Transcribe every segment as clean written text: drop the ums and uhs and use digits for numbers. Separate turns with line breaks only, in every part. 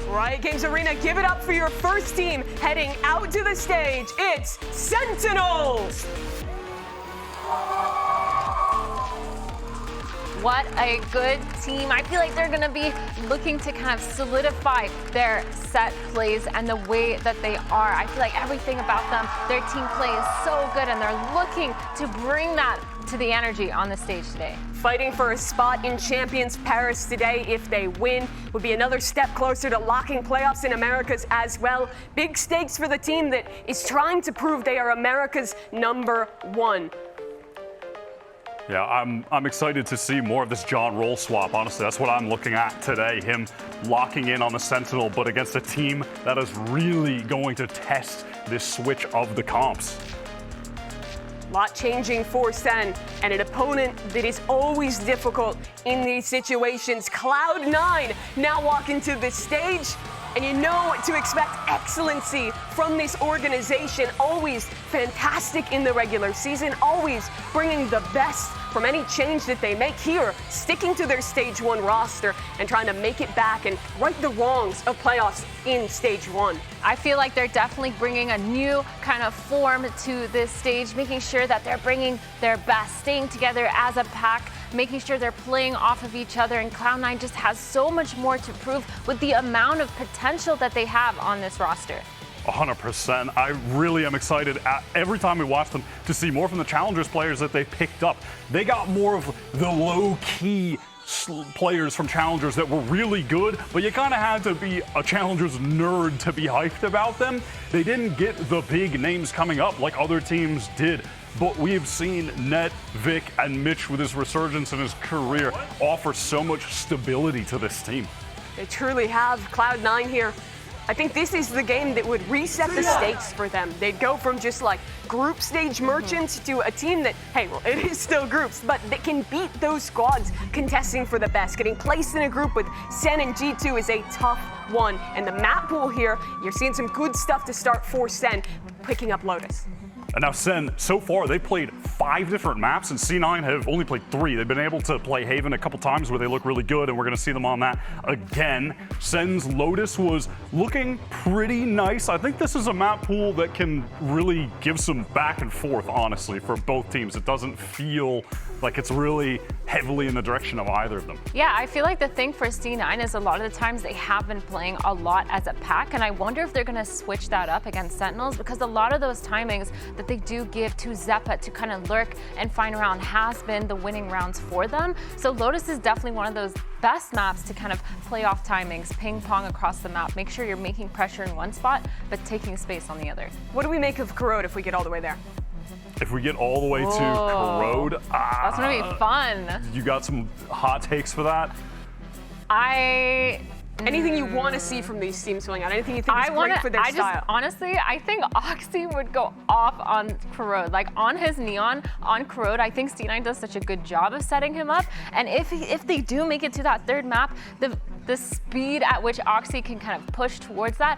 Riot Games Arena, give it up for your first team heading out to the stage. It's Sentinels!
What a good team. I feel like they're going to be looking to kind of solidify their set plays and the way that they are. I feel like everything about them, their team play is so good, and they're looking to bring that to the energy on the stage today.
Fighting for a spot in Champions Paris today. If they win, would be another step closer to locking playoffs in Americas as well. Big stakes for the team that is trying to prove they are America's #1.
Yeah, I'm excited to see more of this John role swap. Honestly, that's what I'm looking at today. Him locking in on the Sentinel, but against a team that is really going to test this switch of the comps.
Lot changing for SEN, and an opponent that is always difficult in these situations. Cloud9 now walking to the stage, and you know what to expect. Excellency from this organization. Always fantastic in the regular season, always bringing the best from any change that they make here, sticking to their Stage 1 roster and trying to make it back and right the wrongs of playoffs in Stage 1.
I feel like they're definitely bringing a new kind of form to this stage, making sure that they're bringing their best, staying together as a pack, making sure they're playing off of each other, and Cloud9 just has so much more to prove with the amount of potential that they have on this roster.
100%. I really am excited every time we watch them to see more from the Challengers players that they picked up. They got more of the low-key players from Challengers that were really good, but you kind of had to be a Challengers nerd to be hyped about them. They didn't get the big names coming up like other teams did. But we have seen Net, Vic, and Mitch with his resurgence in his career offer so much stability to this team.
They truly have. Cloud9 here. I think this is the game that would reset the stakes for them. They'd go from just like group stage merchants to a team that, hey, well, it is still groups, but that can beat those squads contesting for the best. Getting placed in a group with SEN and G2 is a tough one. And the map pool here, you're seeing some good stuff to start for SEN, picking up Lotus.
And now SEN, so far, they've played 5 different maps, and C9 have only played 3. They've been able to play Haven a couple times where they look really good, and we're going to see them on that again. SEN's Lotus was looking pretty nice. I think this is a map pool that can really give some back and forth, honestly, for both teams. It doesn't feel like it's really heavily in the direction of either of them.
Yeah, I feel like the thing for C9 is a lot of the times they have been playing a lot as a pack, and I wonder if they're going to switch that up against Sentinels, because a lot of those timings that they do give to Zeppa to kind of lurk and find around has been the winning rounds for them. So Lotus is definitely one of those best maps to kind of play off timings, ping pong across the map, make sure you're making pressure in one spot, but taking space on the other.
What do we make of Corrode if we get all the way there?
If we get all the way to Corrode,
that's going to be fun.
You got some hot takes for that?
Anything you want to see from these teams going out? Anything you think is great for their style?
Honestly, I think Oxy would go off on Corrode. Like on his Neon, on Corrode, I think C9 does such a good job of setting him up. And if they do make it to that third map, the speed at which Oxy can kind of push towards that,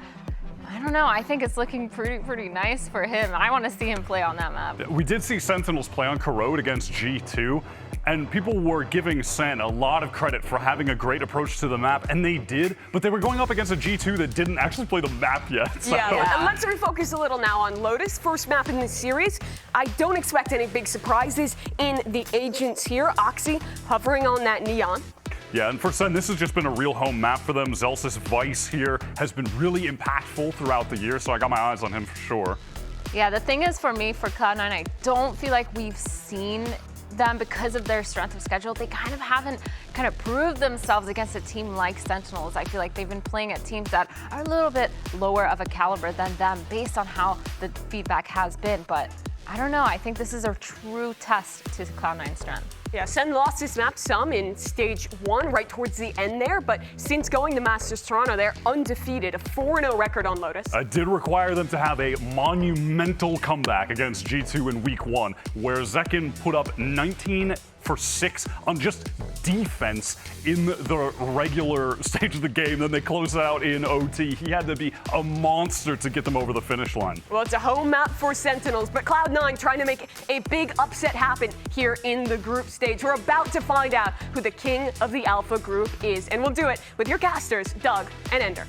I don't know. I think it's looking pretty nice for him. I want to see him play on that map.
We did see Sentinels play on Corrode against G2, and people were giving SEN a lot of credit for having a great approach to the map, and they did, but they were going up against a G2 that didn't actually play the map yet. So.
Yeah, and let's refocus a little now on Lotus. First map in this series. I don't expect any big surprises in the agents here. Oxy hovering on that Neon.
Yeah, and for SEN, this has just been a real home map for them. Zelsis Vice here has been really impactful throughout the year, so I got my eyes on him for sure.
Yeah, the thing is for me, for Cloud9, I don't feel like we've seen them because of their strength of schedule. They kind of haven't kind of proved themselves against a team like Sentinels. I feel like they've been playing at teams that are a little bit lower of a caliber than them based on how the feedback has been, but I don't know. I think this is a true test to Cloud9's strength.
Yeah, SEN lost this map some in Stage 1 right towards the end there, but since going to Masters Toronto, they're undefeated, a 4-0 record on Lotus.
It did require them to have a monumental comeback against G2 in Week 1, where Zekin put up 19 for 6 on just defense in the regular stage of the game. Then they closed it out in OT. He had to be a monster to get them over the finish line.
Well, it's a home map for Sentinels, but Cloud9 trying to make a big upset happen here in the group stage. We're about to find out who the king of the Alpha group is, and we'll do it with your casters, Doug and Ender.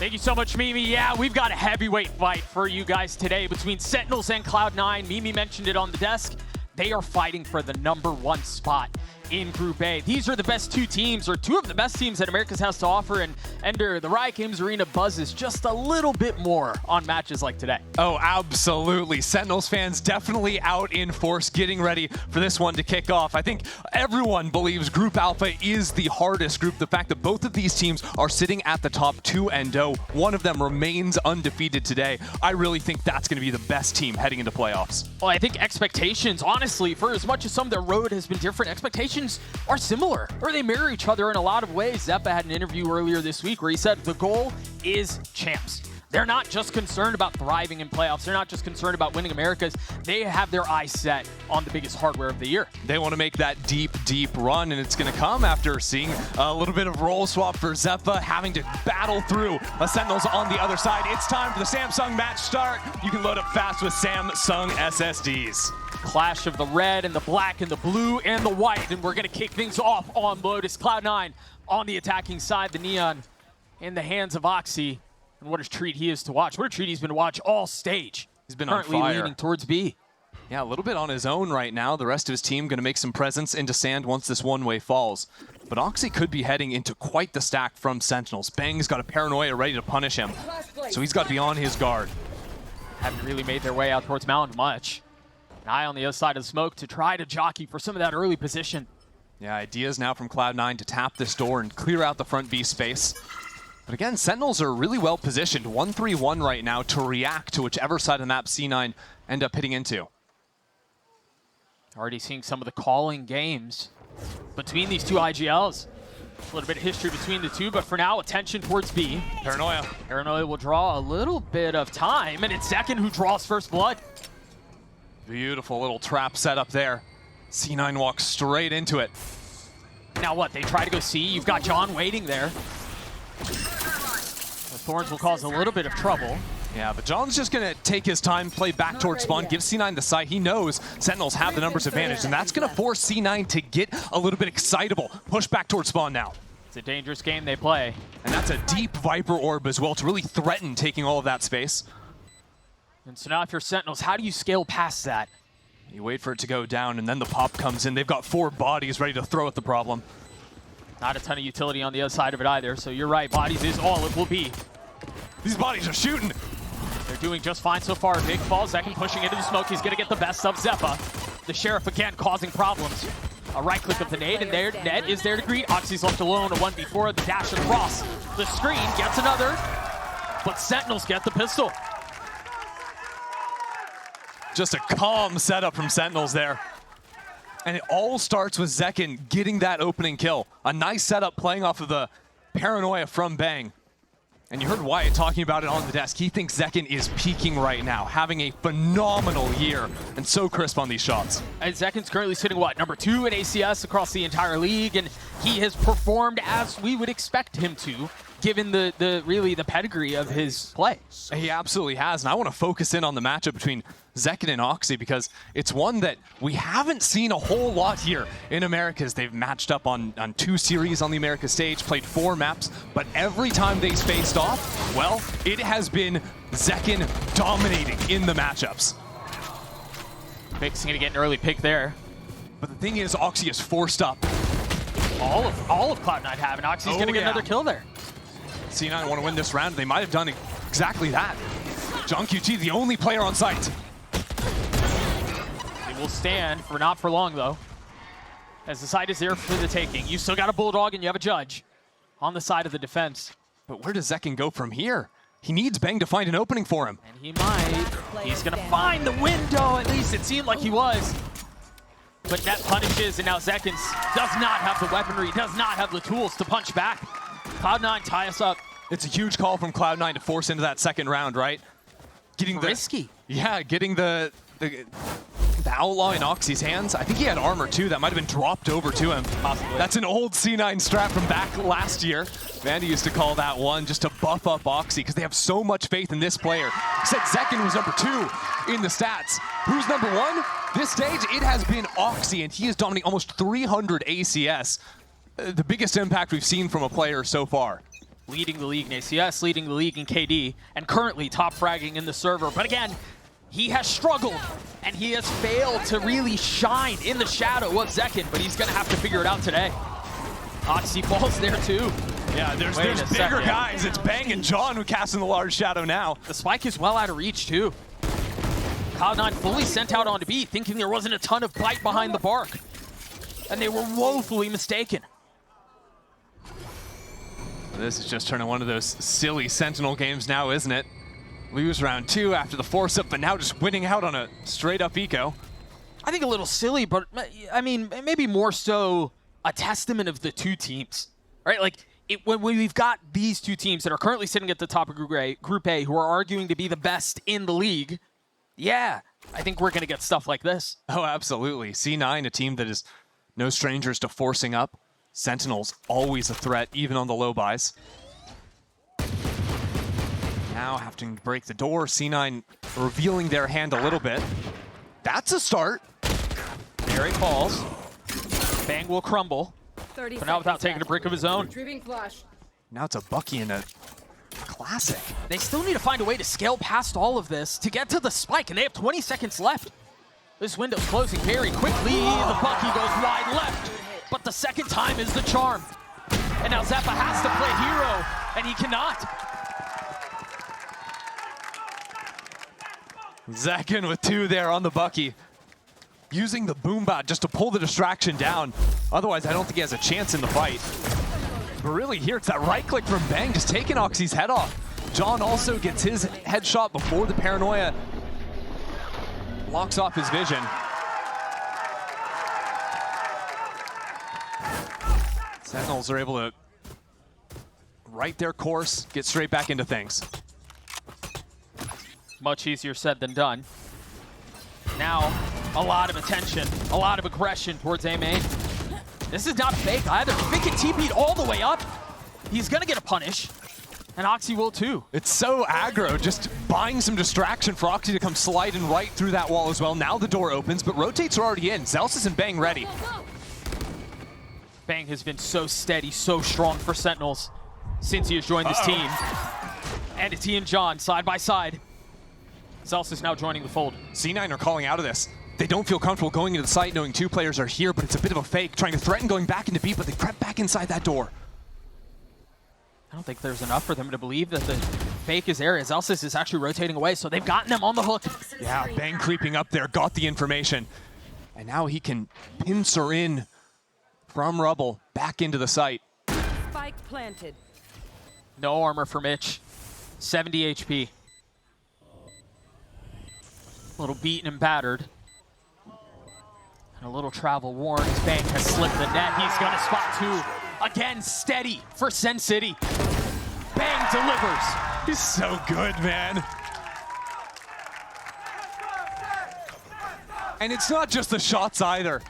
Thank you so much, Mimi. Yeah, we've got a heavyweight fight for you guys today between Sentinels and Cloud9. Mimi mentioned it on the desk. They are fighting for the #1 spot in Group A. These are the best two teams, or two of the best teams that Americas has to offer, and Ender, the Riot Games Arena buzzes just a little bit more on matches like today.
Oh, absolutely. Sentinels fans definitely out in force, getting ready for this one to kick off. I think everyone believes Group Alpha is the hardest group. The fact that both of these teams are sitting at the top 2-0, one of them remains undefeated today. I really think that's going to be the best team heading into playoffs.
Well, I think expectations, honestly, for as much as some of their road has been different, expectations are similar, or they mirror each other in a lot of ways. Zeppa had an interview earlier this week where he said the goal is champs. They're not just concerned about thriving in playoffs. They're not just concerned about winning Americas. They have their eyes set on the biggest hardware of the year.
They want to make that deep, deep run, and it's going to come after seeing a little bit of role swap for Zeppa, having to battle through Sentinels on the other side. It's time for the Samsung match start. You can load up fast with Samsung SSDs.
Clash of the red and the black and the blue and the white, and we're going to kick things off on Lotus. Cloud9 on the attacking side, the Neon in the hands of Oxy, and what a treat he is to watch. What a treat he's been to watch all stage.
He's been
currently
on fire.
Leaning towards B.
Yeah, a little bit on his own right now. The rest of his team going to make some presence into sand once this one-way falls. But Oxy could be heading into quite the stack from Sentinels. Bang's got a paranoia ready to punish him, so he's got to be on his guard.
Haven't really made their way out towards Mountain much. An eye on the other side of the smoke to try to jockey for some of that early position.
Yeah, ideas now from Cloud9 to tap this door and clear out the front B space. But again, Sentinels are really well positioned, 1-3-1 right now, to react to whichever side of the map C9 end up hitting into.
Already seeing some of the calling games between these two IGLs. A little bit of history between the two, but for now, attention towards B.
Paranoia.
Paranoia will draw a little bit of time, and it's Zekin who draws first blood.
Beautiful little trap set up there. C9 walks straight into it.
Now what, they try to go C? You've got John waiting there. The Thorns will cause a little bit of trouble.
Yeah, but John's just going to take his time, play back towards spawn, give C9 the sight. He knows Sentinels have the numbers advantage, and that's going to force C9 to get a little bit excitable. Push back towards spawn now.
It's a dangerous game they play.
And that's a deep Viper Orb as well to really threaten taking all of that space.
And so now if you're Sentinels, how do you scale past that?
You wait for it to go down, and then the pop comes in. They've got 4 bodies ready to throw at the problem.
Not a ton of utility on the other side of it either, so you're right, bodies is all it will be.
These bodies are shooting.
They're doing just fine so far. Big fall, Zekin pushing into the smoke. He's going to get the best of Zeppa. The Sheriff again causing problems. A right click of the nade, and there, Ned is there to greet. Oxy's left alone, a 1v4, the dash across. The screen gets another, but Sentinels get the pistol.
Just a calm setup from Sentinels there. And it all starts with Zekin getting that opening kill. A nice setup playing off of the paranoia from Bang. And you heard Wyatt talking about it on the desk. He thinks Zekin is peaking right now, having a phenomenal year, and so crisp on these shots.
And Zekin's currently sitting, what, #2 in ACS across the entire league, and he has performed as we would expect him to, given really the pedigree of his play.
He absolutely has, and I want to focus in on the matchup between Zekin and Oxy because it's one that we haven't seen a whole lot here in Americas. They've matched up on 2 series on the Americas stage, played 4 maps, but every time they faced off, well, it has been Zekin dominating in the matchups.
Mixing to get an early pick there.
But the thing is, Oxy is forced up.
All of Cloud9 have, and Oxy's going to get another kill there.
C9 want to win this round. They might have done exactly that. John QT, the only player on site.
It will stand for not for long, though, as the side is there for the taking. You still got a Bulldog, and you have a Judge on the side of the defense.
But where does Zekin go from here? He needs Bang to find an opening for him.
And he might. He's going to find the window, at least it seemed like he was. But net punishes, and now Zekins does not have the weaponry, does not have the tools to punch back. Cloud9 tie us up.
It's a huge call from Cloud9 to force into that second round, right? Getting
risky.
Yeah, getting the Outlaw in Oxy's hands. I think he had armor too. That might have been dropped over to him.
Possibly.
That's an old C9 strat from back last year. Vandy used to call that one just to buff up Oxy because they have so much faith in this player. Said Zekin was #2 in the stats. Who's #1? This stage, it has been Oxy, and he is dominating almost 300 ACS. The biggest impact we've seen from a player so far.
leading the league in ACS, leading the league in KD, and currently top fragging in the server. But again, he has struggled, and he has failed to really shine in the shadow of Zekin, but he's gonna have to figure it out today. Oxy falls there too.
Yeah, there's bigger guys. It's Bang and John who cast in the large shadow now.
The spike is well out of reach too. Cloud9 fully sent out onto B, thinking there wasn't a ton of bite behind the bark. And they were woefully mistaken.
This is just turning one of those silly Sentinel games now, isn't it? Lose round 2 after the force up, but now just winning out on a straight up eco.
I think a little silly, but I mean, maybe more so a testament of the two teams, right? Like, when we've got these two teams that are currently sitting at the top of Group A who are arguing to be the best in the league, yeah, I think we're going to get stuff like this.
Oh, absolutely. C9, a team that is no strangers to forcing up. Sentinels, always a threat, even on the low buys. Now having to break the door. C9 revealing their hand a little bit. That's a start.
There he falls. Bang will crumble, but now without taking a brick of his own.
Now it's a Bucky and a classic.
They still need to find a way to scale past all of this to get to the spike, and they have 20 seconds left. This window's closing very quickly. The Bucky goes wide left, but the second time is the charm. And now Zeppa has to play hero, and he cannot.
Zekin with 2 there on the Bucky. Using the Boombot just to pull the distraction down. Otherwise, I don't think he has a chance in the fight. But really here, it's that right click from Bang, just taking Oxy's head off. John also gets his headshot before the paranoia blocks off his vision. Sentinels are able to right their course, get straight back into things.
Much easier said than done. Now, a lot of attention, a lot of aggression towards A main. This is not fake either. Vic can TP'd all the way up. He's gonna get a punish, and Oxy will too.
It's so aggro, just buying some distraction for Oxy to come sliding right through that wall as well. Now the door opens, but rotates are already in. Zelsis and Bang ready.
Bang has been so steady, so strong for Sentinels since he has joined this team. And it's he and John side by side. Zelsis is now joining the fold.
C9 are calling out of this. They don't feel comfortable going into the site knowing 2 players are here, but it's a bit of a fake, trying to threaten going back into B, but they crept back inside that door.
I don't think there's enough for them to believe that the fake is there. Zelsis is actually rotating away, so they've gotten them on the hook.
Yeah, Bang creeping up there, got the information. And now he can pincer in from rubble back into the site.
Spike planted.
No armor for Mitch. 70 HP. A little beaten and battered. And a little travel worn as Bang has slipped the net. He's gonna spot 2. Again, steady for Sen City. Bang delivers.
He's so good, man. And it's not just the shots either.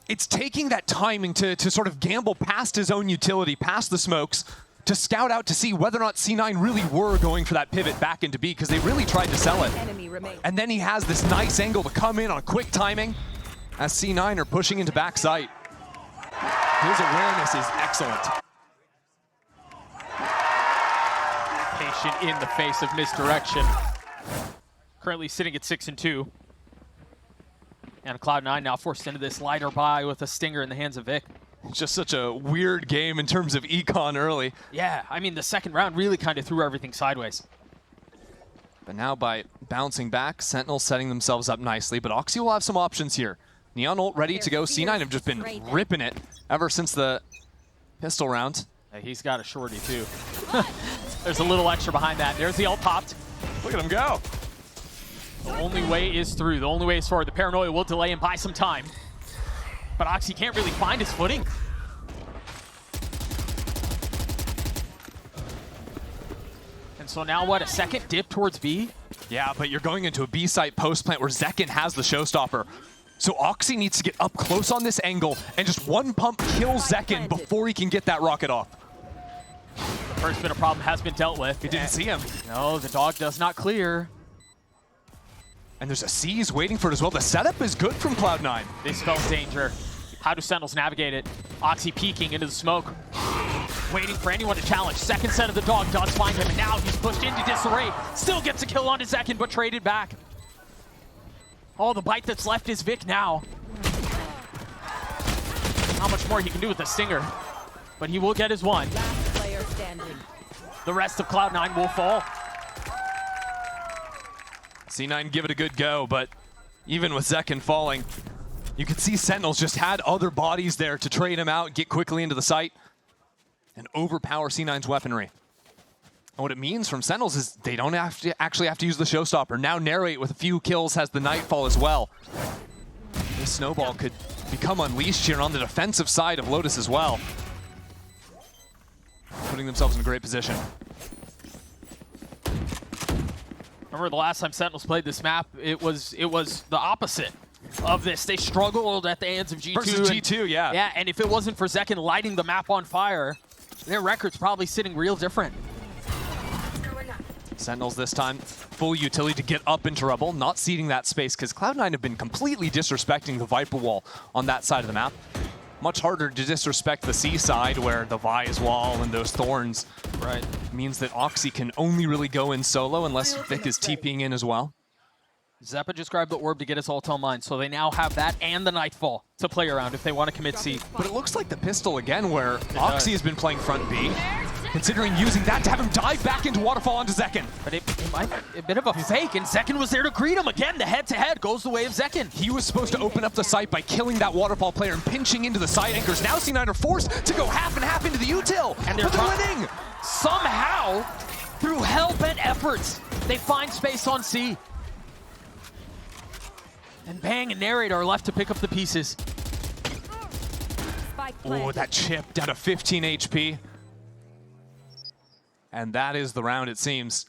It's taking that timing to sort of gamble past his own utility, past the smokes, to scout out to see whether or not C9 really were going for that pivot back into B, because they really tried to sell it. And then he has this nice angle to come in on quick timing as C9 are pushing into back sight. His awareness is excellent.
Patient in the face of misdirection. Currently sitting at 6-2. And Cloud9 now forced into this lighter buy with a stinger in the hands of Vic.
Just such a weird game in terms of econ early.
Yeah, I mean, the second round really kind of threw everything sideways.
But now by bouncing back, Sentinels setting themselves up nicely, but Oxy will have some options here. Neon ult ready to go. C9 have just been ripping it ever since the pistol round.
Hey, he's got a shorty too. There's a little extra behind that. There's the ult popped.
Look at him go.
The only way is through. The only way is forward. The paranoia will delay and buy some time. But Oxy can't really find his footing. And so now what, a second dip towards B?
Yeah, but you're going into a B site post plant where Zekin has the showstopper. So Oxy needs to get up close on this angle and just one pump kills Zekin before he can get that rocket off.
The first bit of problem has been dealt with.
He didn't see him.
No, the dog does not clear.
And there's a C's waiting for it as well. The setup is good from Cloud9.
They spell danger. How do Sentinels navigate it? Oxy peeking into the smoke. waiting for anyone to challenge. Second set of the dog does find him, and now he's pushed into disarray. Still gets a kill onto second, but traded back. Oh, the bite that's left is Vic now. How much more he can do with the stinger, but he will get his one.
Last player standing.
The rest of Cloud9 will fall.
C9 give it a good go, but even with Zekin falling, you could see Sentinels just had other bodies there to trade him out, get quickly into the site, and overpower C9's weaponry. And what it means from Sentinels is they don't actually have to use the showstopper. Now Narrate with a few kills has the Nightfall as well. This snowball could become unleashed here on the defensive side of Lotus as well. Putting themselves in a great position.
Remember the last time Sentinels played this map, it was the opposite of this. They struggled at the hands of G2.
Versus G2, yeah.
Yeah, and if it wasn't for Zekin lighting the map on fire, their record's probably sitting real different.
Sentinels this time, full utility to get up into Rebel, not ceding that space because Cloud9 have been completely disrespecting the Viper wall on that side of the map. Much harder to disrespect the C side where the Vi's wall and those thorns means that Oxy can only really go in solo unless Vic is TPing in as well.
Zeppa just grabbed the orb to get his ult online, so they now have that and the Nightfall to play around if they want to commit C.
But it looks like the pistol again where Oxy has been playing front B, considering using that to have him dive back into Waterfall onto Zekin.
But it might be a bit of a fake, and Zekin was there to greet him. Again, the head-to-head goes the way of Zekin.
He was supposed to open up the site by killing that Waterfall player and pinching into the side anchors. Now C9 are forced to go half and half into the util,
and
they're winning!
Somehow, through hell-bent efforts, they find space on C. And Bang and Narrate are left to pick up the pieces.
Oh, that chip down to 15 HP. And that is the round, it seems.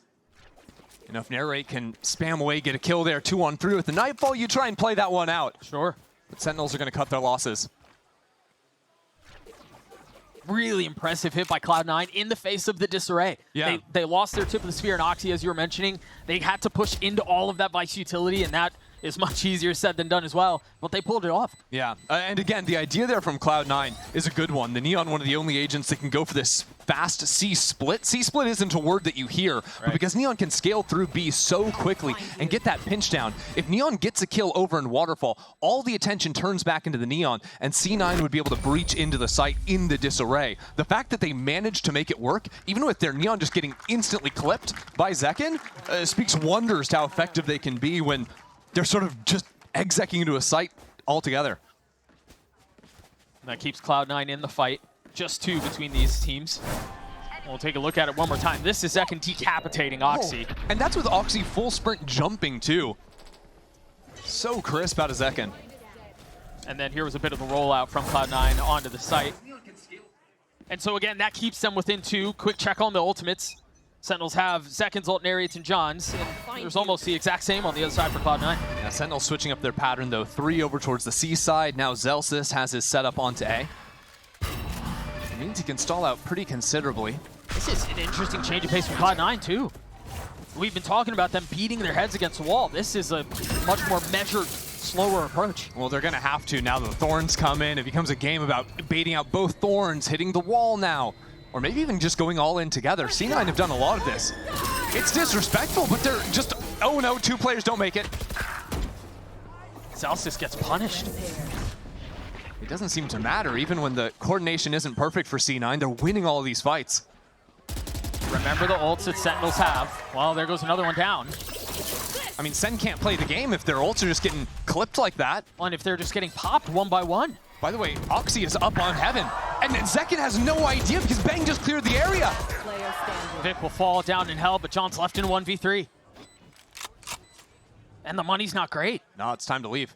You know, if Narrate can spam away, get a kill there, 2-on-3 with the Nightfall, you try and play that one out.
Sure.
But Sentinels are going to cut their losses.
Really impressive hit by Cloud9 in the face of the disarray.
Yeah.
They lost their tip of the spear, and Oxy, as you were mentioning, they had to push into all of that Vice utility, and that is much easier said than done as well, but they pulled it off.
Yeah, and again, the idea there from Cloud9 is a good one. The Neon, one of the only agents that can go for this fast C-split. C-split isn't a word that you hear, but because Neon can scale through B so quickly and get that pinch down, if Neon gets a kill over in Waterfall, all the attention turns back into the Neon, and C9 would be able to breach into the site in the disarray. The fact that they managed to make it work, even with their Neon just getting instantly clipped by Zekin, speaks wonders to how effective they can be when they're sort of just execing into a site altogether.
That keeps Cloud9 in the fight. Just two between these teams. We'll take a look at it one more time. This is Zekin decapitating Oxy.
Oh, and that's with Oxy full sprint jumping too. So crisp out of Zekin.
And then here was a bit of a rollout from Cloud9 onto the site. And so again, that keeps them within two. Quick check on the ultimates. Sentinels have Zekin's ult, Narrate's, and John's. And there's almost the exact same on the other side for Cloud9.
Yeah, Sentinels switching up their pattern though. 3 over towards the C side. Now Zelsis has his setup onto A. It means he can stall out pretty considerably.
This is an interesting change of pace from Cloud9 too. We've been talking about them beating their heads against the wall. This is a much more measured, slower approach.
Well, they're gonna have to now that the Thorns come in. It becomes a game about baiting out both Thorns, hitting the wall now. Or maybe even just going all in together. C9 have done a lot of this. It's disrespectful, but they're just, oh no, 2 players don't make it.
Zelsis gets punished.
It doesn't seem to matter, even when the coordination isn't perfect for C9, they're winning all of these fights.
Remember the ults that Sentinels have. Well, there goes another one down.
I mean, Sen can't play the game if their ults are just getting clipped like that.
And if they're just getting popped one by one.
By the way, Oxy is up on Heaven, and Zekin has no idea because Bang just cleared the area.
Vic will fall down in hell, but John's left in 1v3. And the money's not great.
No, it's time to leave.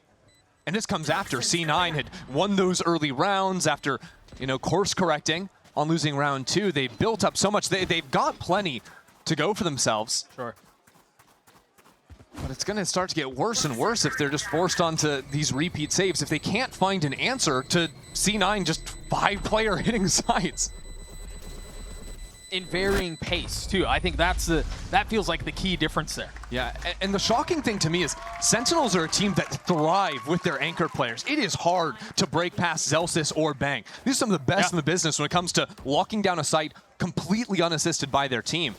And this comes after C9 had won those early rounds after, you know, course correcting on losing round 2. They built up so much. They've got plenty to go for themselves.
Sure.
But it's going to start to get worse and worse if they're just forced onto these repeat saves. If they can't find an answer to C9 just 5-player hitting sites.
in varying pace too. I think that feels like the key difference there.
Yeah, and the shocking thing to me is Sentinels are a team that thrive with their anchor players. It is hard to break past Zellsis or Bang. These are some of the best in the business when it comes to locking down a site completely unassisted by their team.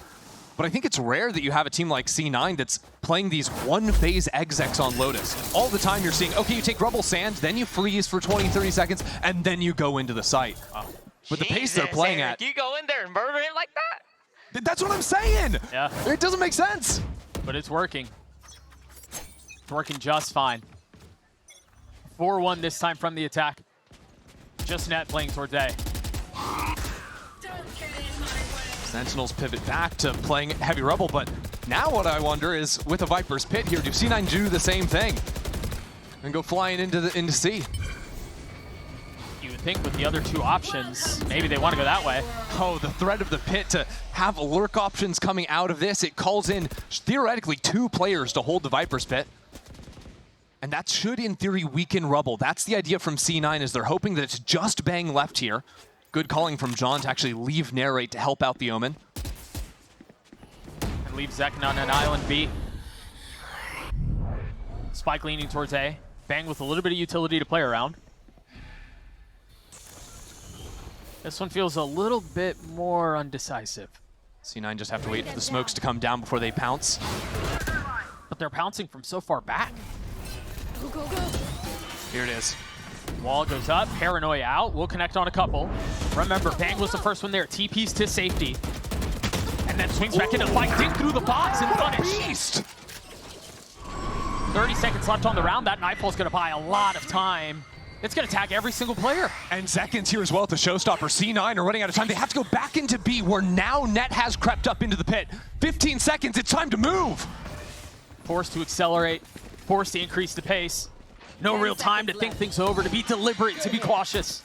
But I think it's rare that you have a team like C9 that's playing these one-phase execs on Lotus. All the time you're seeing, okay, you take Rubble Sand, then you freeze for 20, 30 seconds, and then you go into the site. With the pace they're playing at.
You go in there and murder it like that?
That's what I'm saying!
Yeah.
It doesn't make sense!
But it's working. It's working just fine. 4-1 this time from the attack. Just Net playing towards A.
Sentinels pivot back to playing Heavy Rubble, but now what I wonder is, with a Viper's Pit here, do C9 do the same thing? And go flying into C?
You would think with the other two options, maybe they want to go that way.
Oh, the threat of the pit to have lurk options coming out of this. It calls in, theoretically, 2 players to hold the Viper's Pit. And that should, in theory, weaken Rubble. That's the idea from C9, is they're hoping that it's just Bang left here. Good calling from John to actually leave Narrate to help out the Omen.
And leave Zekin on an island B. Spike leaning towards A. Bang with a little bit of utility to play around. This one feels a little bit more undecisive.
C9 just have to wait for the smokes to come down before they pounce.
But they're pouncing from so far back.
Go, go, go.
Here it is.
Wall goes up, Paranoia out. We'll connect on a couple. Remember, Bang was the first one there. TP's to safety. And then swings back into fight, dig through the box and punish.
Beast!
30 seconds left on the round. That Nightfall's gonna buy a lot of time. It's gonna tag every single player.
And Zekin's here as well at the showstopper. C9 are running out of time. They have to go back into B, where now Net has crept up into the pit. 15 seconds, it's time to move.
Forced to accelerate, forced to increase the pace. No real time to think things over, to be deliberate, to be cautious.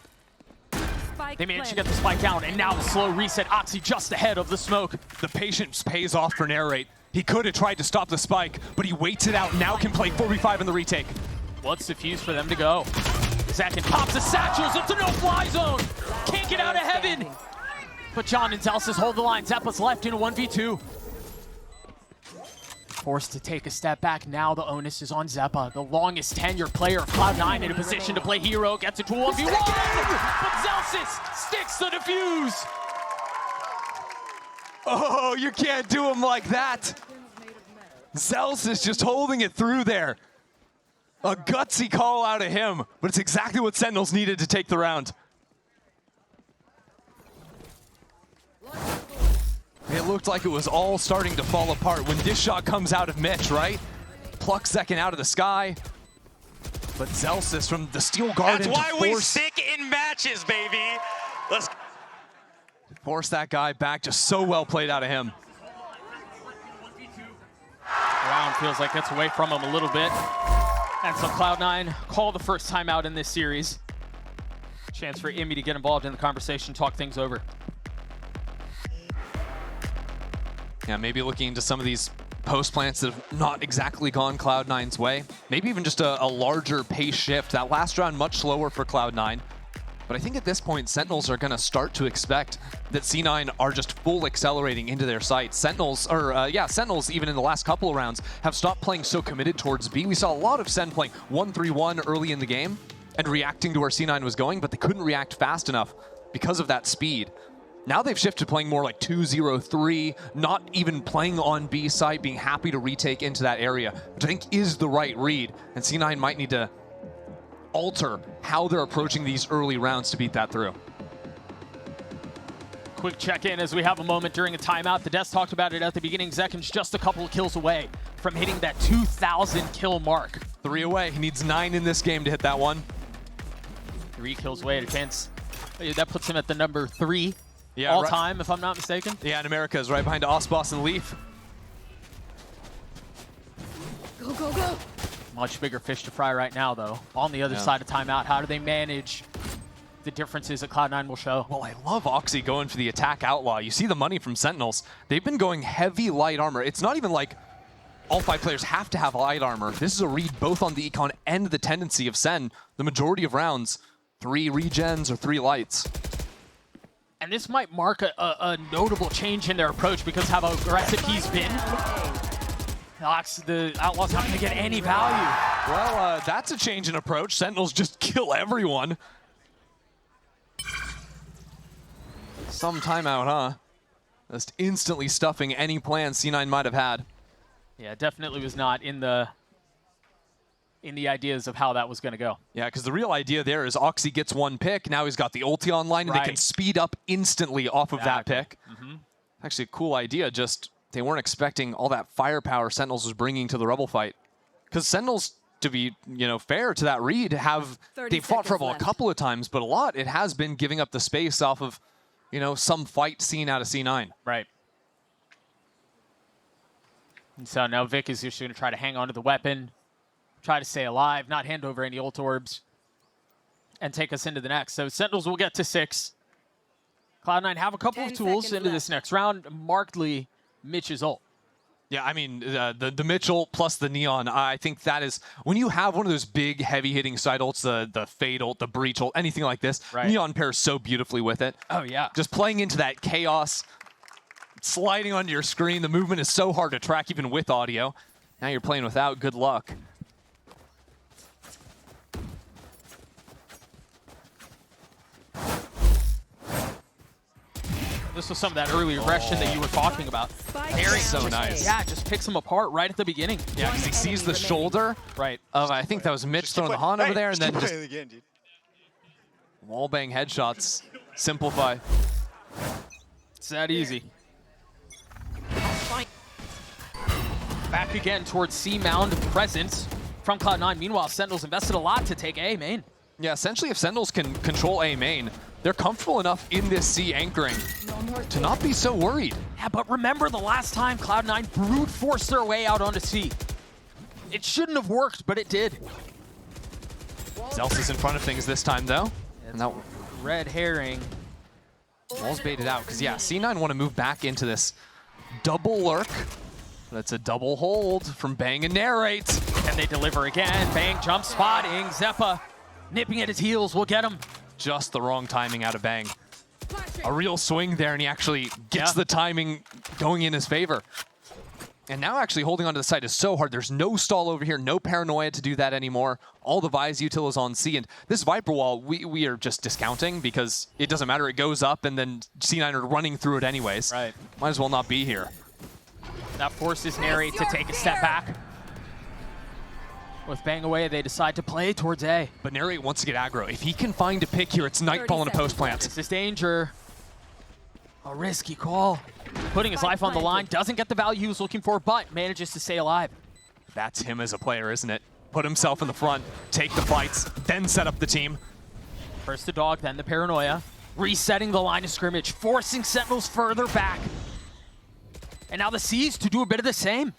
Spike
They managed to
planted.
get the spike down, and now the slow reset. Oxy just ahead of the smoke.
The patience pays off for Narrate. He could have tried to stop the spike, but he waits it out. Now can play 4v5 in the retake.
What's the fuse for them to go? Zakin pops the satchels. It's a no-fly zone. Can't get out of heaven. But John and Zellsis hold the line. Zeppa's left in a 1v2. Forced to take a step back. Now the onus is on Zeppa, the longest tenured player of Cloud9, in a position to play hero. Gets it to 1v1. But Zellsis sticks the defuse.
Oh, you can't do him like that. Zellsis just holding it through there. A gutsy call out of him, but it's exactly what Sentinels needed to take the round. It looked like it was all starting to fall apart when this shot comes out of Mitch, right? Plucks Zekin out of the sky. But Zellsis from the Steel Garden
That's why we
force,
stick in matches, baby. Let's
force that guy back. Just so well played out of him.
Round feels like it's away from him a little bit. And so Cloud9 call the first timeout in this series. Chance for Immy to get involved in the conversation, talk things over.
Yeah, maybe looking into some of these post plants that have not exactly gone Cloud9's way. Maybe even just a larger pace shift. That last round much slower for Cloud9. But I think at this point, Sentinels are going to start to expect that C9 are just full accelerating into their sights. Sentinels even in the last couple of rounds have stopped playing so committed towards B. We saw a lot of Sen playing 1-3-1 early in the game and reacting to where C9 was going, but they couldn't react fast enough because of that speed. Now they've shifted to playing more like 2-0-3, not even playing on B site, being happy to retake into that area, which I think is the right read. And C9 might need to alter how they're approaching these early rounds to beat that through.
Quick check-in as we have a moment during a timeout. The Desk talked about it at the beginning. Zekin's just a couple of kills away from hitting that 2,000 kill mark.
3 away. He needs 9 in this game to hit that one.
3 kills away to chance. That puts him at the number 3 all time, if I'm not mistaken.
Yeah, and Americas right behind Osboss and Leaf.
Go, go, go.
Much bigger fish to fry right now, though. On the other side of timeout, how do they manage the differences that Cloud9 will show?
Well, I love Oxy going for the attack outlaw. You see the money from Sentinels. They've been going heavy light armor. It's not even like all 5 players have to have light armor. This is a read both on the econ and the tendency of Sen. The majority of rounds, 3 regens or 3 lights.
And this might mark a notable change in their approach because how aggressive he's been. The Outlaws not going to get any value.
Well, that's a change in approach. Sentinels just kill everyone. Some timeout, huh? Just instantly stuffing any plan C9 might have had.
Yeah, definitely was not in the ideas of how that was going to go.
Yeah, because the real idea there is Oxy gets one pick. Now he's got the ulti online, and they can speed up instantly off of that pick. Actually, a cool idea. Just they weren't expecting all that firepower Sentinels was bringing to the Rebel fight. Because Sentinels, to be fair to that read, they've fought for Rebel a couple of times, but a lot it has been giving up the space off of some fight seen out of C9.
Right. And so now Vic is just going to try to hang on to the weapon, try to stay alive, not hand over any ult orbs, and take us into the next. So Sentinels will get to 6. Cloud9 have a couple of tools into this next round, markedly Mitch's ult.
Yeah, I mean, the Mitchell plus the Neon, I think that is, when you have one of those big, heavy-hitting side ults, the Fade ult, the Breach ult, anything like this, Neon pairs so beautifully with it.
Oh, yeah.
Just playing into that chaos, sliding onto your screen. The movement is so hard to track even with audio. Now you're playing without. Good luck.
This was some of that early aggression that you were talking about.
Very so nice.
Yeah, just picks him apart right at the beginning.
Yeah, because he sees the shoulder of, I think that was Mitch throwing the Han over there, and then just wallbang headshots. Simplify.
It's that easy. Back again towards C mound presence from Cloud9. Meanwhile, Sentinels invested a lot to take A main.
Yeah, essentially if Sentinels can control A main, they're comfortable enough in this C anchoring to not be so worried.
Yeah, but remember the last time Cloud9 brute forced their way out onto C. It shouldn't have worked, but it did.
Zels is in front of things this time, though. And that
red herring.
Wall's baited out, because, yeah, C9 want to move back into this double lurk. That's a double hold from Bang and Narrate.
And they deliver again. Bang jump spotting. Zeppa nipping at his heels will get him.
Just the wrong timing out of Bang. A real swing there, and he actually gets the timing going in his favor. And now actually holding onto the side is so hard. There's no stall over here, no paranoia to do that anymore. All the Vise util is on C, and this Viper wall, we are just discounting because it doesn't matter. It goes up, and then C9 are running through it anyways.
Right.
Might as well not be here.
That forces Narrate to take a step back. With Bang away, they decide to play towards A.
But Narrate wants to get aggro. If he can find a pick here, it's Nightfall in a post plant.
This is danger. A risky call. Putting his life on the line, doesn't get the value he was looking for, but manages to stay alive.
That's him as a player, isn't it? Put himself in the front, take the fights, then set up the team.
First the dog, then the paranoia. Resetting the line of scrimmage, forcing Sentinels further back. And now the C's to do a bit of the same.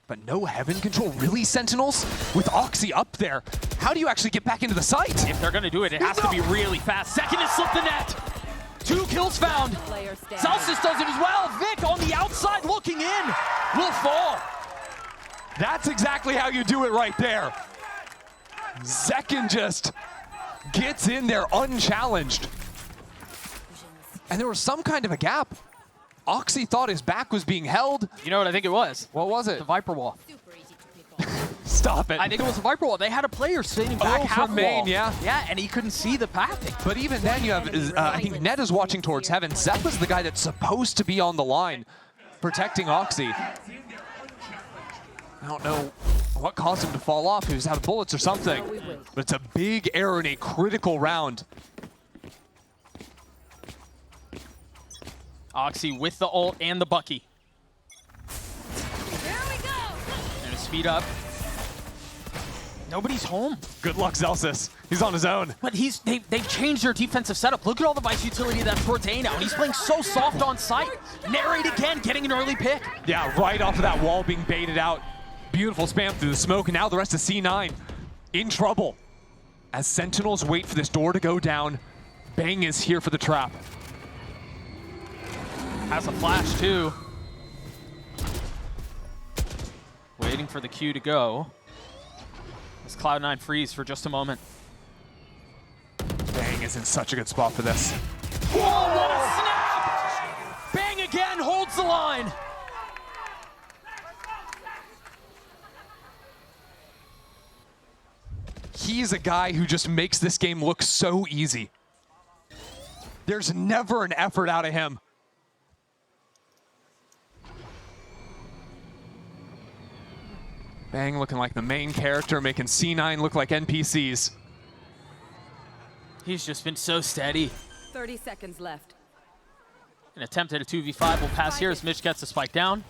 But no heaven control, really, Sentinels? With Oxy up there, how do you actually get back into the site?
If they're gonna do it, it has to be really fast. Second to slip the net. 2 kills found. Celsius does it as well. Vic on the outside looking in. Will fall.
That's exactly how you do it right there. Zekin just gets in there unchallenged. And there was some kind of a gap. Oxy thought his back was being held.
You know what I think it was?
What was it?
The Viper wall.
Stop it.
I think it was a Viper wall. They had a player sitting back half
from main,
wall.
yeah.
Yeah, and he couldn't see the pathing.
But even then you have, I think Ned is watching towards heaven. Zeppa's the guy that's supposed to be on the line, protecting Oxy. I don't know what caused him to fall off. He was out of bullets or something. But it's a big error in a critical round.
Oxy with the ult and the Bucky.
Here we go.
And a speed up. Nobody's home.
Good luck, Celsius. He's on his own.
But they've changed their defensive setup. Look at all the Vice utility that's towards A now. And he's playing so soft on site. Narrate again, getting an early pick.
Yeah, right off of that wall being baited out. Beautiful spam through the smoke, and now the rest of C9 in trouble. As Sentinels wait for this door to go down, Bang is here for the trap.
Has a flash too. Waiting for the Q to go. As Cloud9 freeze for just a moment.
Bang is in such a good spot for this.
Whoa, what a snap! Bang again, holds the line.
He's a guy who just makes this game look so easy. There's never an effort out of him. Bang looking like the main character, making C9 look like NPCs.
He's just been so steady.
30 seconds left.
An attempt at a 2v5 will pass here as Mitch gets the spike down.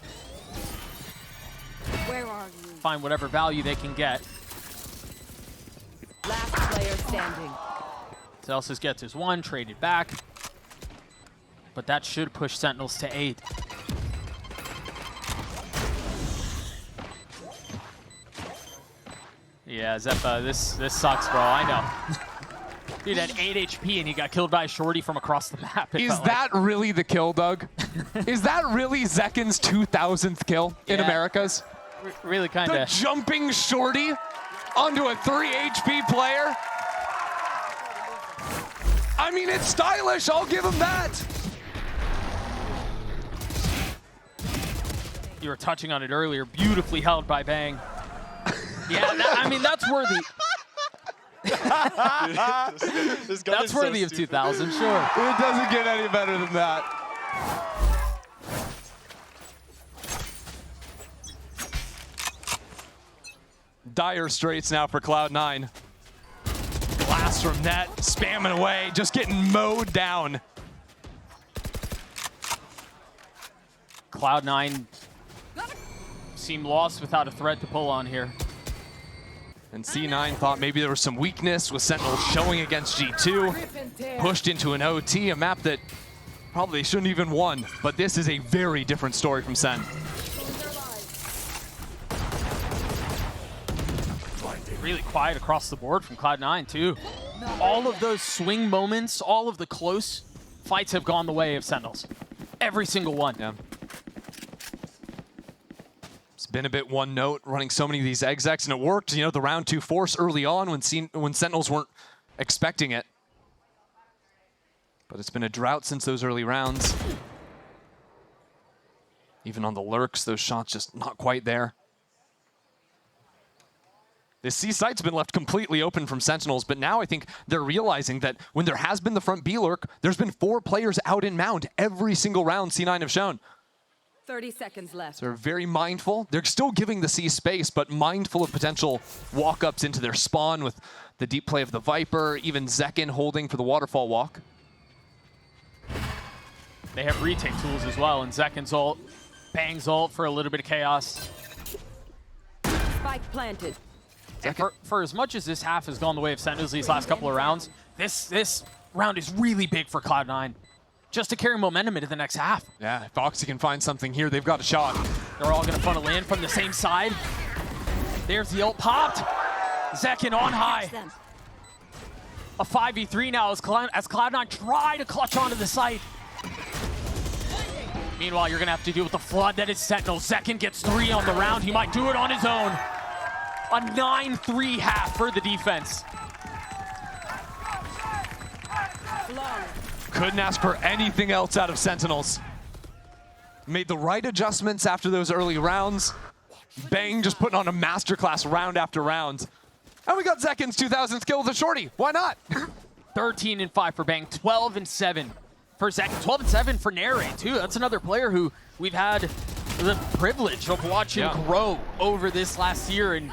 Where are you?
Find whatever value they can get.
Last player standing.
Celsius gets his 1, traded back. But that should push Sentinels to 8. Yeah, Zeppa, this sucks, bro. I know. Dude had 8 HP and he got killed by a shorty from across the map.
Is that really the kill, Doug? Is that really Zekken's 2,000th kill in Americas?
Really kind
The
of.
jumping shorty onto a 3 HP player? I mean, it's stylish. I'll give him that.
You were touching on it earlier. Beautifully held by Bang. Yeah, I mean, that's worthy. That's worthy of 2,000, sure.
It doesn't get any better than that. Dire straits now for Cloud9. Blast from net, spamming away, just getting mowed down.
Cloud9 seemed lost without a threat to pull on here.
And C9 thought maybe there was some weakness with Sentinel showing against G2. Pushed into an OT, a map that probably shouldn't even won. But this is a very different story from SEN.
Really quiet across the board from Cloud9 too. All of those swing moments, all of the close fights have gone the way of Sentinels. Every single one.
Yeah. It's been a bit one note running so many of these execs, and it worked. You know, the round 2 force early on when Sentinels weren't expecting it. But it's been a drought since those early rounds. Even on the lurks, those shots just not quite there. This C site's been left completely open from Sentinels, but now I think they're realizing that when there has been the front B lurk, there's been 4 players out in mound every single round C9 have shown.
30 seconds left.
So they're very mindful. They're still giving the C space, but mindful of potential walk-ups into their spawn with the deep play of the Viper, even Zekken holding for the waterfall walk.
They have retake tools as well, and Zekken's ult, Bang's ult for a little bit of chaos.
Spike planted.
And for as much as this half has gone the way of Sentinels these last couple of rounds, this round is really big for Cloud9. Just to carry momentum into the next half.
Yeah, if Oxy can find something here, they've got a shot.
They're all going to funnel in from the same side. There's the ult popped. Zekken on high. A 5v3 now as Cloud9 try to clutch onto the site. Meanwhile, you're going to have to deal with the flood that is Sentinel. Zekken gets 3 on the round. He might do it on his own. A 9-3 half for the defense.
Couldn't ask for anything else out of Sentinels. Made the right adjustments after those early rounds. Bang just putting on a masterclass round after round. And we got Zekken's 2,000th kill with a shorty. Why not?
13-5 for Bang, 12-7 for Zekken, 12-7 for Nere too. That's another player who we've had the privilege of watching grow over this last year, and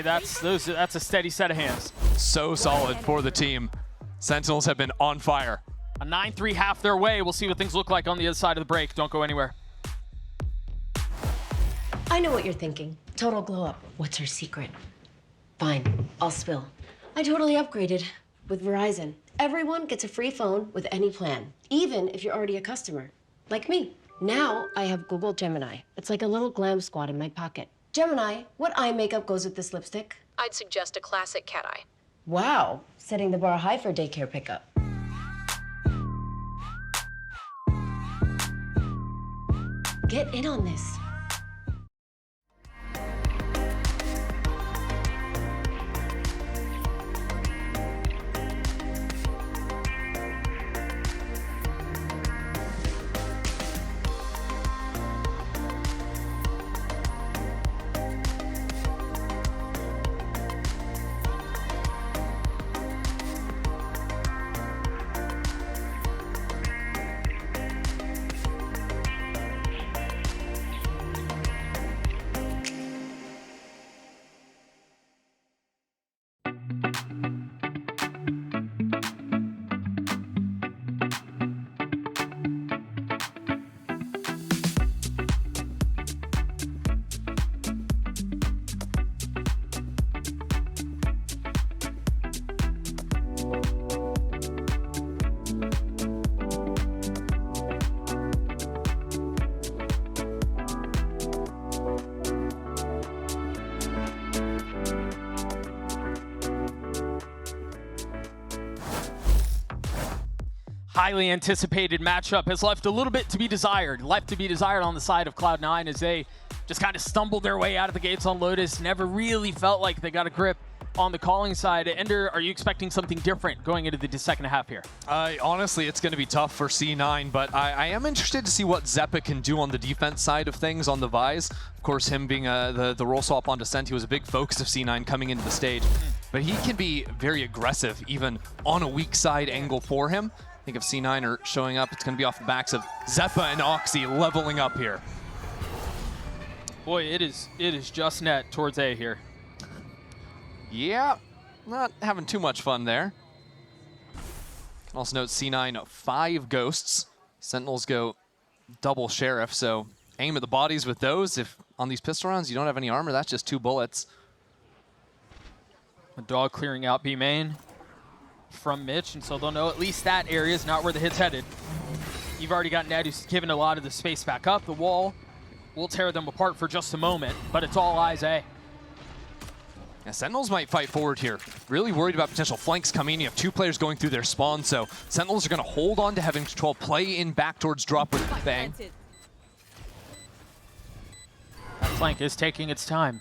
that's a steady set of hands.
So solid for the team. Sentinels have been on fire.
A 9-3 half their way. We'll see what things look like on the other side of the break. Don't go anywhere.
I know what you're thinking. Total glow up. What's her secret? Fine, I'll spill. I totally upgraded with Verizon. Everyone gets a free phone with any plan, even if you're already a customer, like me. Now I have Google Gemini. It's like a little glam squad in my pocket. Gemini, what eye makeup goes with this lipstick? I'd suggest a classic cat eye. Wow, setting the bar high for daycare pickup. Get in on this.
highly anticipated matchup has left a little bit to be desired. Left to be desired on the side of Cloud9 as they just kind of stumbled their way out of the gates on Lotus. Never really felt like they got a grip on the calling side. Ender, are you expecting something different going into the second half here?
Honestly, it's going to be tough for C9, but I am interested to see what Zeppa can do on the defense side of things on the Vise. Of course, him being the role swap on Descent, he was a big focus of C9 coming into the stage. But he can be very aggressive, even on a weak side angle for him. I think if C9 are showing up, it's going to be off the backs of Zeppa and Oxy leveling up here.
Boy, it is just net towards A here.
Yeah, not having too much fun there. Can also note C9 5 ghosts. Sentinels go double sheriff, so aim at the bodies with those. If on these pistol rounds you don't have any armor, that's just 2 bullets.
A dog clearing out B main from Mitch, and so they'll know at least that area is not where the hit's headed. You've already got Ned who's given a lot of the space back up. The wall will tear them apart for just a moment, but it's all eyes A.
Yeah, Sentinels might fight forward here. Really worried about potential flanks coming. You have 2 players going through their spawn, so Sentinels are going to hold on to having control, play in back towards drop with Bang.
That flank is taking its time.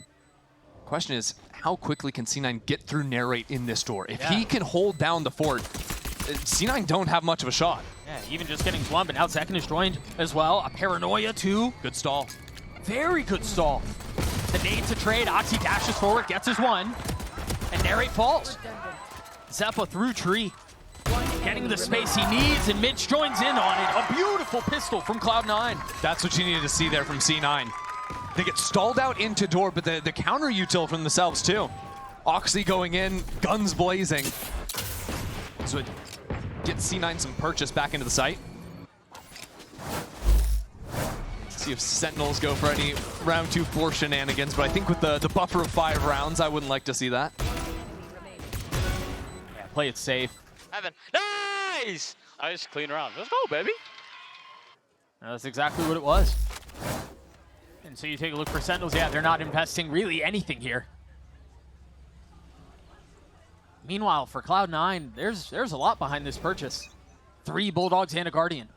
Question is, how quickly can C9 get through Narrate in this door? If he can hold down the fort, C9 don't have much of a shot.
Yeah, even just getting one, but now Second is joined as well. A Paranoia too.
Good stall.
Very good stall. The nade to trade. Oxy dashes forward, gets his one, and Narrate falls. Zeppa through tree, getting the space he needs, and Mitch joins in on it. A beautiful pistol from Cloud9.
That's what you needed to see there from C9. They get stalled out into door, but the counter util from themselves too. Oxy going in, guns blazing. So it gets C9 some purchase back into the site. See if Sentinels go for any round 2 floor shenanigans, but I think with the buffer of 5 rounds, I wouldn't like to see that.
Yeah, play it safe.
Evan, nice! Nice, clean round. Let's go, baby.
That's exactly what it was. And so you take a look for Sentinels. Yeah, they're not investing really anything here. Meanwhile, for Cloud9, there's a lot behind this purchase. 3 Bulldogs and a Guardian.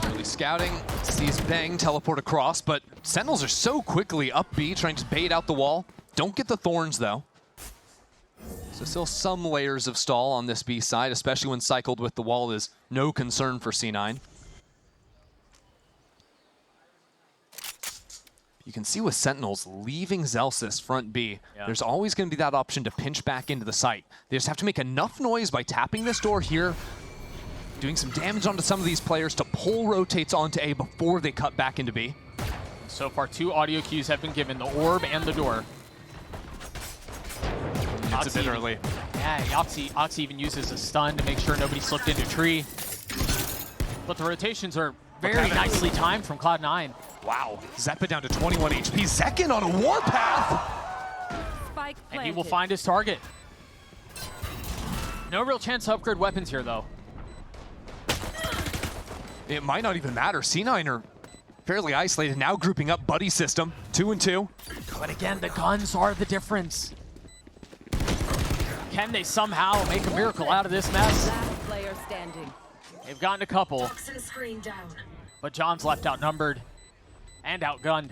Early scouting, sees Bang teleport across, but Sentinels are so quickly up B, trying to bait out the wall. Don't get the Thorns, though. So still some layers of stall on this B side, especially when cycled with the wall is no concern for C9. You can see with Sentinels leaving Zelsis front B, there's always going to be that option to pinch back into the site. They just have to make enough noise by tapping this door here, doing some damage onto some of these players to pull rotates onto A before they cut back into B.
So far, 2 audio cues have been given, the orb and the door.
It's a bit early.
Yeah, Oxy even uses a stun to make sure nobody slipped into a tree. But the rotations are very nicely timed from Cloud9.
Wow, Zeppa down to 21 HP. Zekin on a warpath!
And he will find his target. No real chance to upgrade weapons here, though.
It might not even matter. C9 are fairly isolated, now grouping up buddy system, 2 and 2.
But again, the guns are the difference. Can they somehow make a miracle out of this mess?
Last player standing.
They've gotten a couple, but John's left outnumbered and outgunned.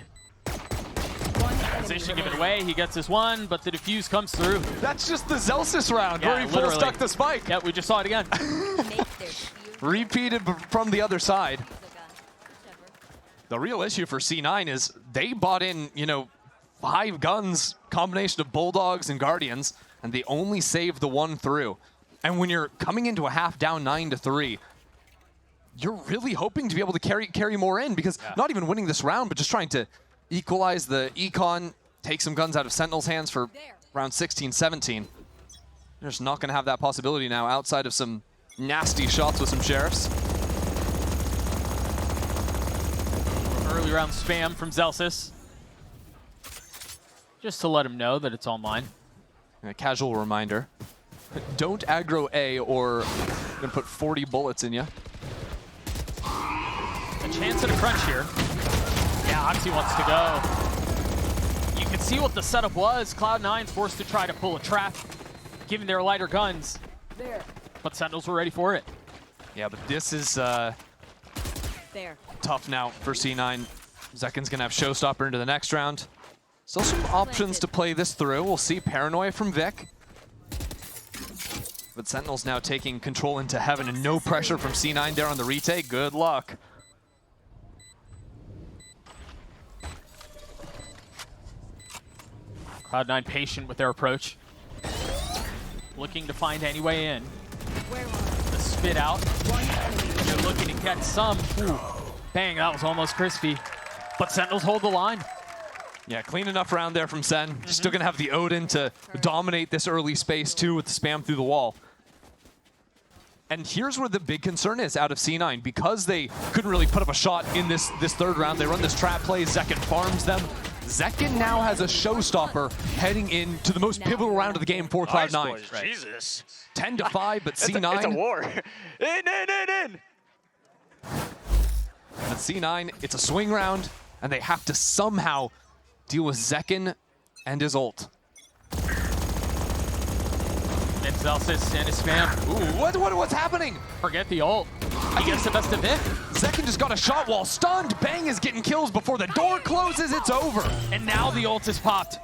Position given away, he gets his one, but the defuse comes through.
That's just the Zelsis round where he full stuck the spike.
Yeah, we just saw it again.
Repeated from the other side. The real issue for C9 is they bought in, 5 guns, combination of Bulldogs and Guardians, and they only saved the one through. And when you're coming into a half down 9-3, you're really hoping to be able to carry more in, because not even winning this round, but just trying to equalize the econ, take some guns out of Sentinel's hands for round 16, 17. They're just not going to have that possibility now outside of some nasty shots with some sheriffs.
Early round spam from Zelsis. Just to let him know that it's online.
And a casual reminder. Don't aggro A or I'm going to put 40 bullets in you.
A chance at a crunch here. Yeah, Oxy wants to go. You can see what the setup was. Cloud9 forced to try to pull a trap, given their lighter guns. But Sentinels were ready for it.
Yeah, but this is
There.
tough now for C9. Zekken's gonna have Showstopper into the next round. Still some options to play this through. We'll see Paranoia from Vic. But Sentinel's now taking control into heaven and no pressure from C9 there on the retake. Good luck.
Cloud9 patient with their approach. Looking to find any way in. The spit out. They're looking to get some. Ooh. Bang, that was almost crispy. But Sentinels hold the line.
Yeah, clean enough round there from Sen. Still gonna have the Odin to dominate this early space too with the spam through the wall. And here's where the big concern is out of C9. Because they couldn't really put up a shot in this third round, they run this trap play, Zekken farms them. Zekken now has a showstopper heading into the most pivotal round of the game for Cloud9.
Right. Jesus.
10-5, but C9...
It's a war. In.
But C9, it's a swing round, and they have to somehow deal with Zekken and his ult.
And Celsius and his spam.
Ooh, what's happening?
Forget the ult. He gets the best of Vic.
Zekken just got a shot while stunned. Bang is getting kills before the door closes. It's over.
And now the ult is popped.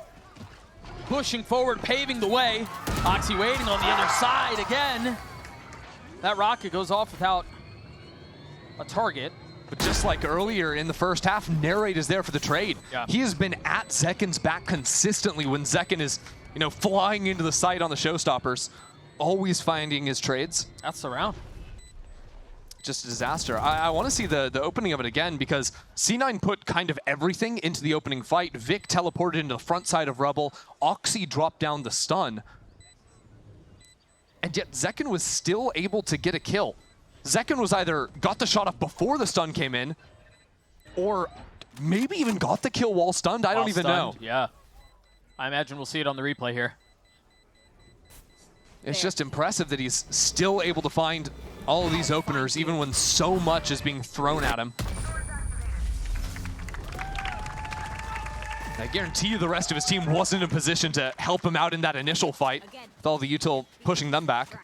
Pushing forward, paving the way. Oxy waiting on the other side again. That rocket goes off without a target.
But just like earlier in the first half, Narrate is there for the trade.
Yeah.
He has been at Zekken's back consistently when Zekken is, flying into the site on the showstoppers, always finding his trades.
That's the round.
Just a disaster. I want to see the opening of it again because C9 put kind of everything into the opening fight. Vic teleported into the front side of Rubble. Oxy dropped down the stun. And yet Zekken was still able to get a kill. Zekken was either got the shot off before the stun came in, or maybe even got the kill while stunned. I don't even know.
Yeah. I imagine we'll see it on the replay here.
It's just impressive that he's still able to find all of these openers, even when so much is being thrown at him. I guarantee you the rest of his team wasn't in a position to help him out in that initial fight, with all the util pushing them back.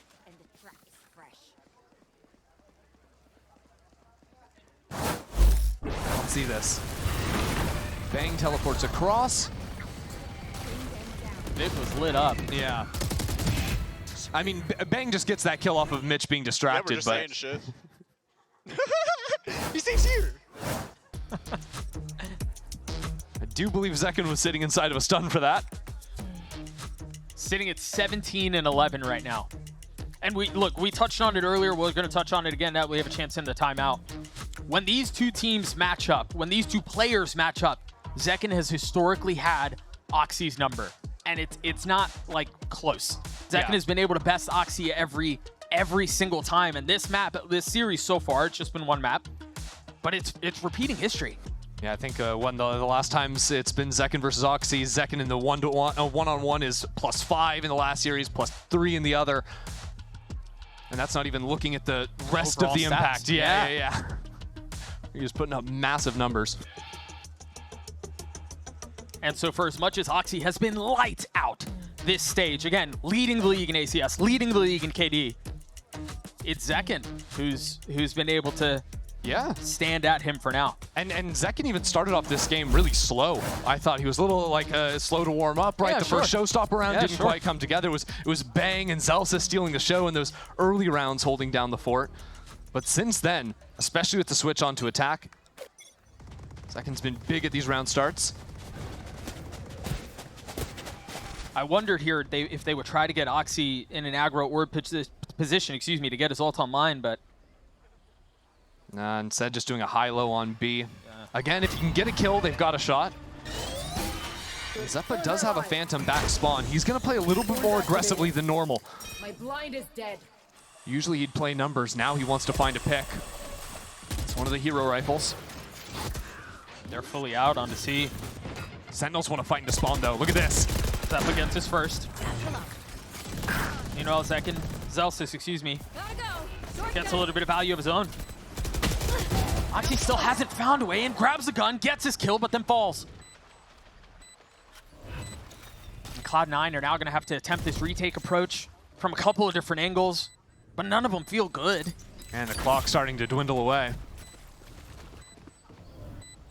Let's see this. Bang teleports across.
Vic was lit up.
Yeah. I mean, Bang just gets that kill off of Mitch being distracted,
Yeah, we're just saying
but
shit. He stays here.
I do believe Zekken was sitting inside of a stun for that.
Sitting at 17 and 11 right now. And we touched on it earlier. We're going to touch on it again now that we have a chance in the timeout. When these two teams match up, when these two players match up, Zekken has historically had Oxy's number. And it's not like close. Zekken has been able to best Oxy every single time. And this map, this series so far, it's just been one map. But it's repeating history.
Yeah, I think one the last times it's been Zekken versus Oxy. Zekken in the one-on-one is +5 in the last series, +3 in the other. And that's not even looking at the rest
Overall
of the
stats.
impact. Yeah. He's just putting up massive numbers.
And so for as much as Oxy has been light out this stage, again, leading the league in ACS, leading the league in KD, it's Zekken who's been able to stand at him for now.
And Zekken even started off this game really slow. I thought he was a little slow to warm up, right?
Yeah,
the first showstopper round didn't quite come together. It was Bang and Zelsa stealing the show in those early rounds holding down the fort. But since then, especially with the switch onto attack, Zekken's been big at these round starts.
I wondered here if they would try to get Oxy in an aggro or position, to get his ult online, but
instead just doing a high-low on B. Yeah. Again, if you can get a kill, they've got a shot. Zeppa does have a Phantom back spawn. He's going to play a little bit more aggressively than normal.
My blind is dead.
Usually he'd play numbers. Now he wants to find a pick. It's one of the hero rifles.
They're fully out onto C.
Sentinels want to fight into spawn, though. Look at this.
Zeppa gets his first. Meanwhile, Zelsis, gets a little bit of value of his own. Oxy still hasn't found a way in, grabs the gun, gets his kill, but then falls. And Cloud9 are now going to have to attempt this retake approach. from a couple of different angles, but none of them feel good.
And the clock's starting to dwindle away.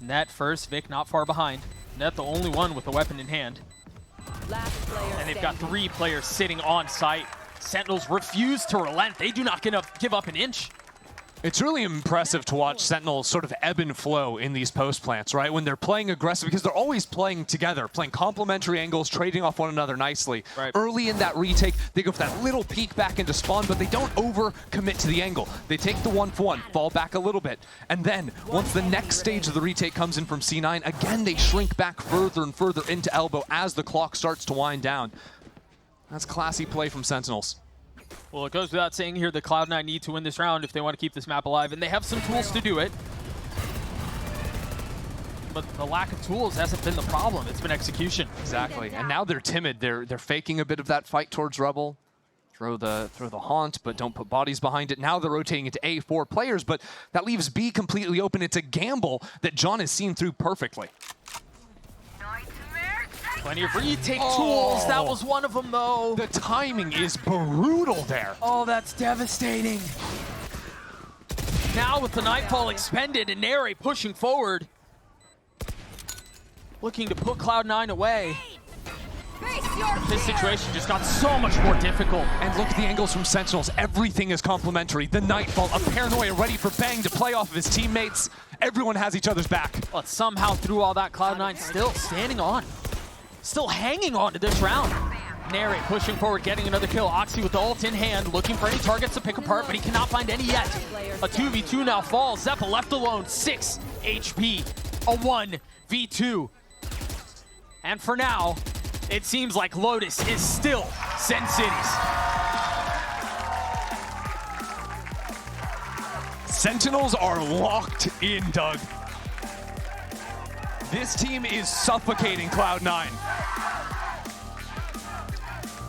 Net first, Vic not far behind. Net the only one with a weapon in hand.
Last player
And they've got
standing.
3 players sitting on site. Sentinels refuse to relent. They do not give up an inch.
It's really impressive to watch Sentinels sort of ebb and flow in these post plants, right? When they're playing aggressive, because they're always playing together, playing complementary angles, trading off one another nicely.
Right.
Early in that retake, they go for that little peek back into spawn, but they don't over commit to the angle. They take the 1-for-1, fall back a little bit, and then once the next stage of the retake comes in from C9, again they shrink back further and further into elbow as the clock starts to wind down. That's classy play from Sentinels.
Well, it goes without saying here that Cloud9 need to win this round if they want to keep this map alive, and they have some tools to do it. But the lack of tools hasn't been the problem. It's been execution.
Exactly. And now they're timid. They're faking a bit of that fight towards Rebel. Throw the haunt, but don't put bodies behind it. Now they're rotating into A4 players, but that leaves B completely open. It's a gamble that John has seen through perfectly.
Plenty of retake tools. That was one of them, though.
The timing is brutal there.
Oh, that's devastating. Now with the Nightfall expended and Neri pushing forward, looking to put Cloud9 away. This situation just got so much more difficult.
And look at the angles from Sentinels. Everything is complementary. The Nightfall, a Paranoia ready for Bang to play off of his teammates. Everyone has each other's back.
But somehow through all that, Cloud9 still standing on. Still hanging on to this round. Neri pushing forward, getting another kill. Oxy with the ult in hand, looking for any targets to pick apart, but he cannot find any yet. A 2v2 now falls. Zeppa left alone, 6 HP. A 1v2. And for now, it seems like Lotus is still Sen City's.
Sentinels are locked in, Doug. This team is suffocating Cloud9.